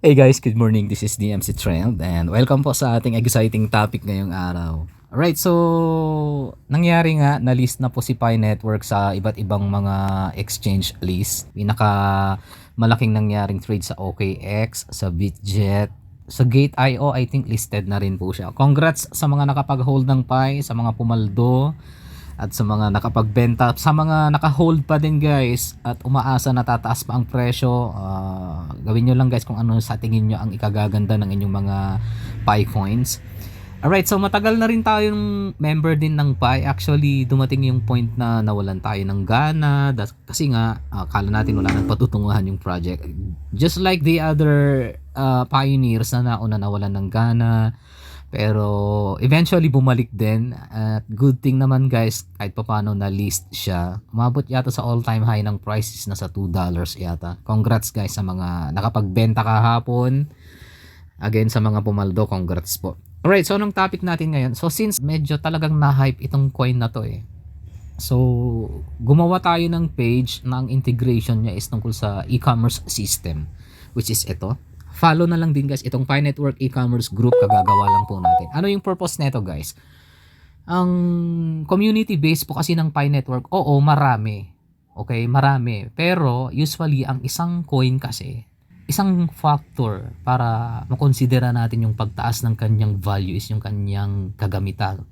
Hey guys, good morning. This is DMC Trend and welcome po sa ating exciting topic ngayong araw. Alright, so nangyari nga, na-list na po si Pi Network sa iba't ibang mga exchange list. Pinaka malaking nangyaring trade sa OKX, sa Bitget, sa Gate.io, I think listed na rin po siya. Congrats sa mga nakapag-hold ng Pi, sa mga pumaldo, at sa mga nakapagbenta, sa mga naka-hold pa din guys at umaasa na tataas pa ang presyo, gawin nyo lang guys kung ano sa tingin nyo ang ikagaganda ng inyong mga Pi coins. Alright, so matagal na rin tayong member din ng Pi. Actually, dumating yung point na nawalan tayo ng gana kasi nga, akala natin wala nang patutunguhan yung project. Just like the other pioneers na nauna nawalan ng gana. Pero eventually bumalik din at good thing naman guys, kahit paano na list siya. Umabot yata sa all-time high ng prices na sa $2 yata. Congrats guys sa mga nakapagbenta kahapon. Again sa mga pumaldo, congrats po. Alright, so anong topic natin ngayon? So since medyo talagang na-hype itong coin na to So gumawa tayo ng page na ang integration niya is tungkol sa e-commerce system, which is ito. Follow na lang din guys itong Pi Network e-commerce group, kagagawa lang po natin. Ano yung purpose nito guys? Ang community base po kasi ng Pi Network, oo marami. Okay, marami. Pero usually ang isang coin kasi, isang factor para makonsidera natin yung pagtaas ng kanyang value is yung kanyang kagamitan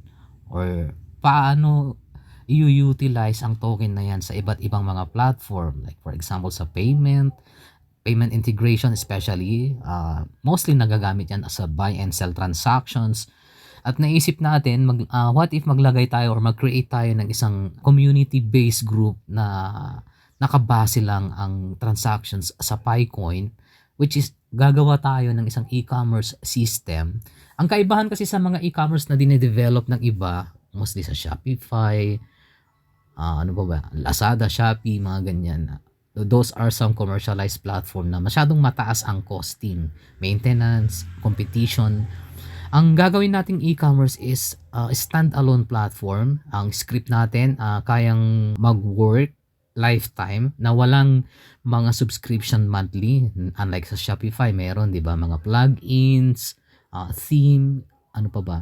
or paano i-utilize ang token na yan sa iba't ibang mga platform, like for example sa payment integration especially, mostly nagagamit yan as a buy and sell transactions. At naisip natin, what if maglagay tayo or mag-create tayo ng isang community-based group na nakabase lang ang transactions sa PiCoin, which is gagawa tayo ng isang e-commerce system. Ang kaibahan kasi sa mga e-commerce na dinedevelop ng iba, mostly sa Shopify, Lazada, Shopee, mga ganyan, those are some commercialized platform na masyadong mataas ang costing, maintenance, competition. Ang gagawin nating e-commerce is standalone platform. Ang script natin kayang mag-work lifetime na walang mga subscription monthly. Unlike sa Shopify, meron 'di ba mga plugins, theme, ano pa ba?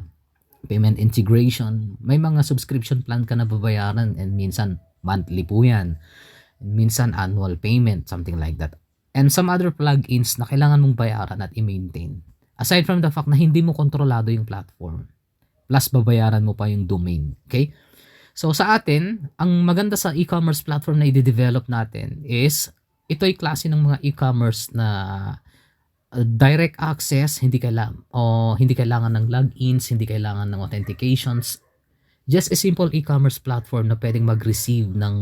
Payment integration. May mga subscription plan ka na babayaran and minsan monthly po 'yan. Minsan annual payment, something like that. And some other plugins na kailangan mong bayaran at i-maintain. Aside from the fact na hindi mo kontrolado yung platform. Plus babayaran mo pa yung domain. Okay? So sa atin, ang maganda sa e-commerce platform na i-develop natin is ito ay klase ng mga e-commerce na direct access, hindi kailangan ng logins, hindi kailangan ng authentications. Just a simple e-commerce platform na pwedeng mag-receive ng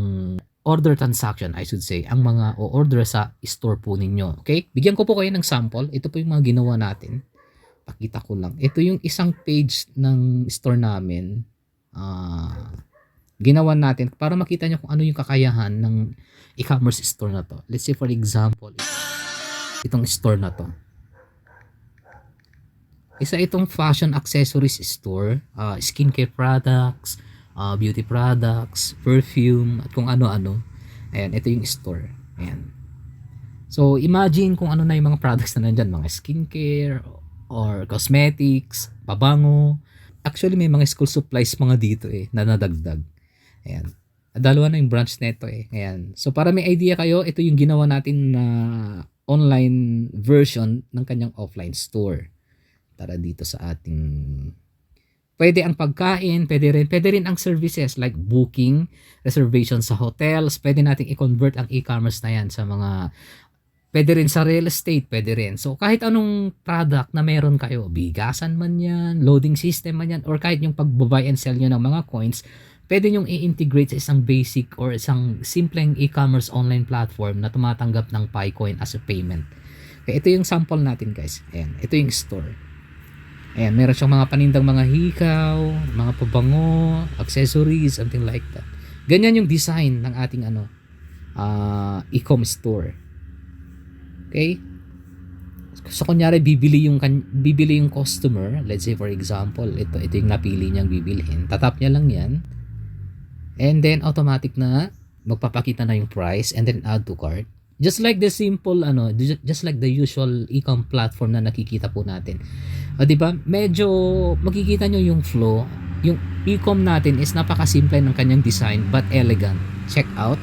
order transaction, I should say, ang mga o-order sa store po ninyo. Okay? Bigyan ko po kayo ng sample. Ito po yung mga ginawa natin. Pakita ko lang. Ito yung isang page ng store namin. Ginawa natin para makita nyo kung ano yung kakayahan ng e-commerce store na to. Let's say for example, itong store na to. Isa itong fashion accessories store, skincare products, beauty products, perfume, at kung ano-ano. Ayan, ito yung store. Ayan. So, imagine kung ano na yung mga products na nandyan. Mga skincare, or cosmetics, pabango. Actually, may mga school supplies mga dito na nadagdag. Ayan. Dalawa na yung branch neto Ayan. So, para may idea kayo, ito yung ginawa natin na online version ng kanyang offline store. Tara dito sa ating... Pwede ang pagkain, pwede rin ang services like booking, reservation sa hotels. Pwede nating i-convert ang e-commerce na yan sa mga, pwede rin sa real estate, pwede rin. So kahit anong product na meron kayo, bigasan man yan, loading system man yan, or kahit yung pag-buy and sell nyo ng mga coins, pwede nyong i-integrate sa isang basic or isang simpleng e-commerce online platform na tumatanggap ng PiCoin as a payment. Okay, ito yung sample natin guys. Ayan, ito yung store. Ayan, meron siyang mga panindang mga hikaw, mga pabango, accessories, something like that. Ganyan yung design ng ating e-commerce store. Okay? So kunyari bibili yung customer, let's say for example, ito yung napili niyang bibilhin. Tatap niya lang 'yan. And then automatic na magpapakita na yung price and then add to cart. Just like the simple just like the usual e-com platform na nakikita po natin. 'Di ba? Medyo makikita nyo yung flow. Yung e-com natin is napakasimple ng kanyang design but elegant. Check out.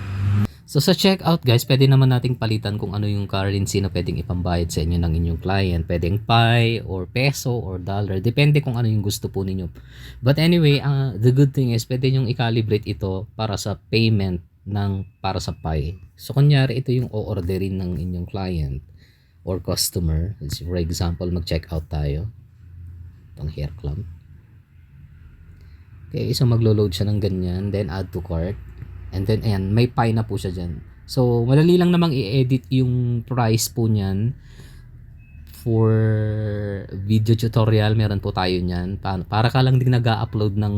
So sa checkout guys, pwede naman nating palitan kung ano yung currency na pwedeng ipambayad sa inyo ng inyong client. Pwedeng Pi or peso or dollar. Depende kung ano yung gusto po ninyo. But anyway, the good thing is pwede nyong i-calibrate ito para sa payment para sa Pi. So kunyari ito yung o-orderin ng inyong client or customer. For example, mag-checkout tayo. Itong hair clump. Okay, so maglo-load siya ng ganyan. Then add to cart. And then, ayan, may Pi na po siya dyan. So, madali lang namang i-edit yung price po niyan. For video tutorial, meron po tayo niyan. Para ka lang din nag-upload ng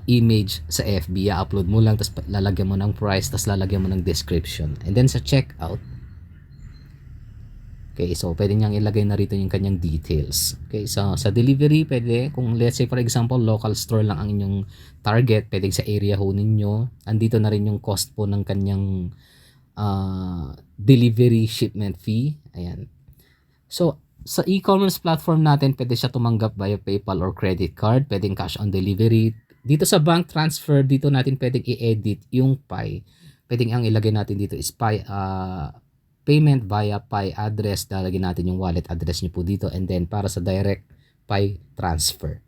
image sa FB. I-upload mo lang, tapos lalagyan mo ng price, tapos lalagyan mo ng description. And then sa checkout, okay, so pwede niyang ilagay na rito yung kanyang details. Okay, so sa delivery, pwede, kung let's say for example, local store lang ang inyong target, pwede sa area ho ninyo. Andito na rin yung cost po ng kanyang delivery shipment fee. Ayan. So, sa e-commerce platform natin, pwede siya tumanggap via PayPal or credit card. Pwedeng cash on delivery. Dito sa bank transfer, dito natin pwedeng i-edit yung Pi. Pwedeng ang ilagay natin dito is Pi, payment via Pi address, lalagyan natin yung wallet address nyo po dito, and then para sa direct Pi transfer.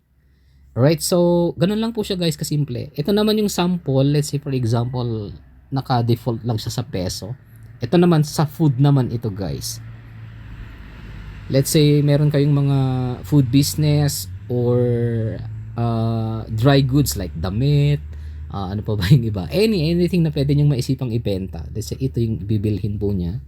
Alright, so ganun lang po siya guys, kasimple. Ito naman yung sample, let's say for example, naka-default lang siya sa peso. Ito naman sa food naman ito guys. Let's say meron kayong mga food business or dry goods like damit, ano pa ba yung iba? Anything na pwede nyong maisipang ibenta. Let's say ito yung bibilhin po niya.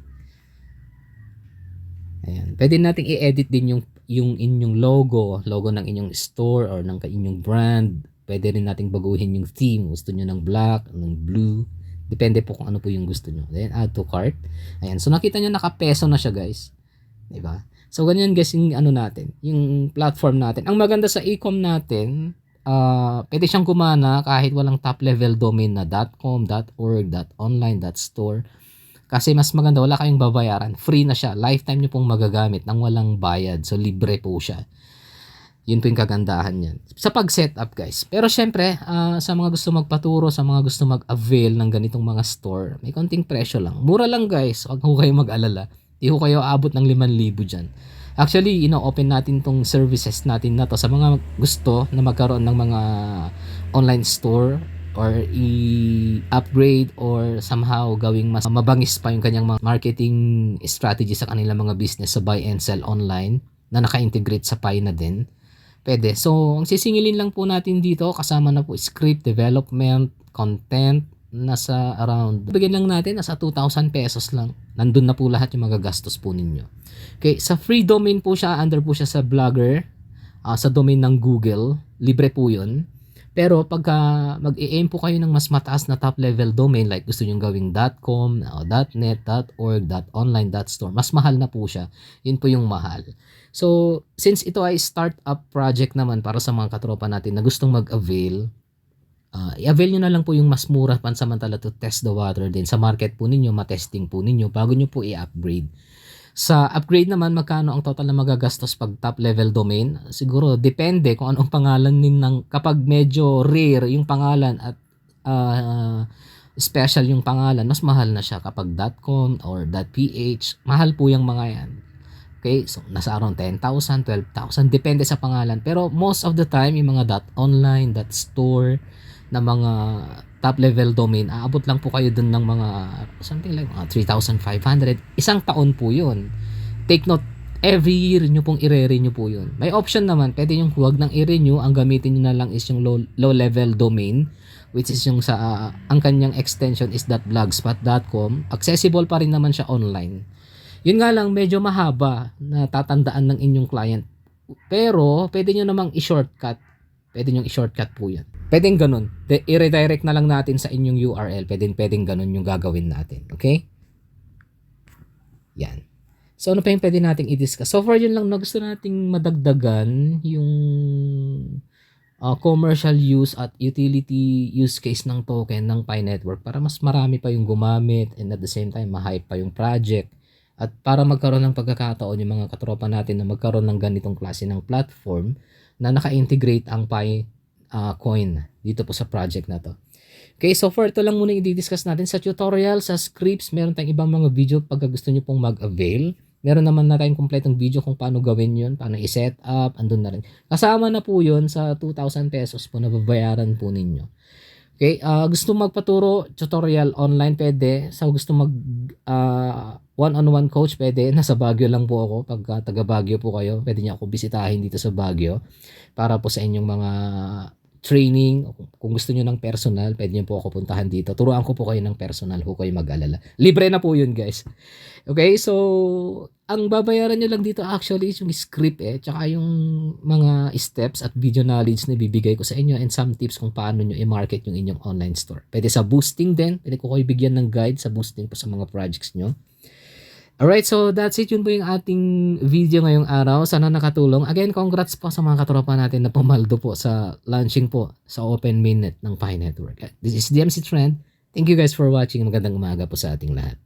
Ayan. Pwede nating i-edit din yung inyong logo ng inyong store or ng inyong brand. Pwede rin nating baguhin yung theme. Gusto nyo ng black, ng blue. Depende po kung ano po yung gusto nyo. Then add to cart. Ayan. So nakita nyo naka-peso na siya guys. Diba? So ganyan guys yung ano natin, yung platform natin. Ang maganda sa e-com natin, pwede siyang gumana kahit walang top level domain na .com, .org, .online, .store. Kasi mas maganda, wala kayong babayaran. Free na siya. Lifetime nyo pong magagamit nang walang bayad. So, libre po siya. Yun po yung kagandahan yan. Sa pag-setup, guys. Pero syempre, sa mga gusto magpaturo, sa mga gusto mag-avail ng ganitong mga store, may konting presyo lang. Mura lang, guys. Huwag ho kayo mag-alala. Di ho kayo aabot ng 5,000 dyan. Actually, ino-open natin tong services natin na to sa mga gusto na magkaroon ng mga online store or i-upgrade or somehow gawing mas mabangis pa yung kanyang mga marketing strategy sa kanilang mga business sa buy and sell online na naka-integrate sa Pi na din. Pwede. So, ang sisingilin lang po natin dito, kasama na po script, development, content, nasa around, bigyan lang natin, nasa 2,000 pesos lang. Nandun na po lahat yung mga gastos po ninyo. Okay, sa free domain po siya, under po siya sa Blogger, sa domain ng Google, libre po yun. Pero pagka mag-i-aim po kayo ng mas mataas na top level domain, like gusto nyo gawing .com, .net, .org, .online, .store, mas mahal na po siya. Yun po yung mahal. So, since ito ay startup project naman para sa mga katropa natin na gustong mag-avail, i-avail nyo na lang po yung mas mura pansamantala to test the water din sa market po ninyo, matesting po ninyo bago nyo po i-upgrade. Sa upgrade naman, magkano ang total na magagastos pag top level domain? Siguro depende kung anong pangalan ng kapag medyo rare yung pangalan at special yung pangalan, mas mahal na siya kapag .com or .ph. Mahal po yung mga yan. Okay, so nasa around 10,000, 12,000, depende sa pangalan. Pero most of the time, yung mga .online, .store na mga top level domain, aabot lang po kayo dun ng mga something like 3,500. Isang taon po yun. Take note, every year nyo pong i-renew po yun. May option naman, pwede yung huwag nang i-renew, ang gamitin nyo na lang is yung low level domain, which is yung sa ang kanyang extension is .blogspot.com. Accessible pa rin naman siya online. Yun nga lang, medyo mahaba na tatandaan ng inyong client. Pero, pwede nyo namang i-shortcut. Pwede nyo i-shortcut po yan. Pwedeng ganun. I-redirect na lang natin sa inyong URL. Pwedeng ganun yung gagawin natin. Okay? Yan. So, ano pa yung pwede nating i-discuss? So far, yun lang na gusto nating madagdagan yung commercial use at utility use case ng token ng Pi Network para mas marami pa yung gumamit and at the same time ma-hype pa yung project at para magkaroon ng pagkakataon yung mga katropa natin na magkaroon ng ganitong klase ng platform na naka-integrate ang Pi coin dito po sa project na to. Okay, so for ito lang muna i-discuss natin sa tutorial, sa scripts, meron tayong ibang mga video pagka gusto nyo pong mag-avail. Meron naman na tayong kompletong video kung paano gawin yun, paano i-set up, andun na rin. Kasama na po yun sa 2,000 pesos po na babayaran po ninyo. Okay, gusto magpaturo, tutorial online pwede. Sa gusto mag one-on-one coach pwede. Nasa Baguio lang po ako. Pagka taga Baguio po kayo, pwede niyo ako bisitahin dito sa Baguio para po sa inyong mga training. Kung gusto niyo ng personal, pwede niyo po ako puntahan dito. Turuan ko po kayo ng personal, huwag kayo mag-alala. Libre na po yun, guys. Okay, so ang babayaran niyo lang dito actually is yung script tsaka yung mga steps at video knowledge na bibigay ko sa inyo and some tips kung paano niyo i-market yung inyong online store. Pwede sa boosting din, pwede ko kayo bigyan ng guide sa boosting po sa mga projects niyo. Alright, so that's it. Yun po yung ating video ngayong araw. Sana nakatulong. Again, congrats po sa mga katropa natin na pumaldo po sa launching po sa Open Mainnet ng Pi Network. This is DMC Trend. Thank you guys for watching. Magandang umaga po sa ating lahat.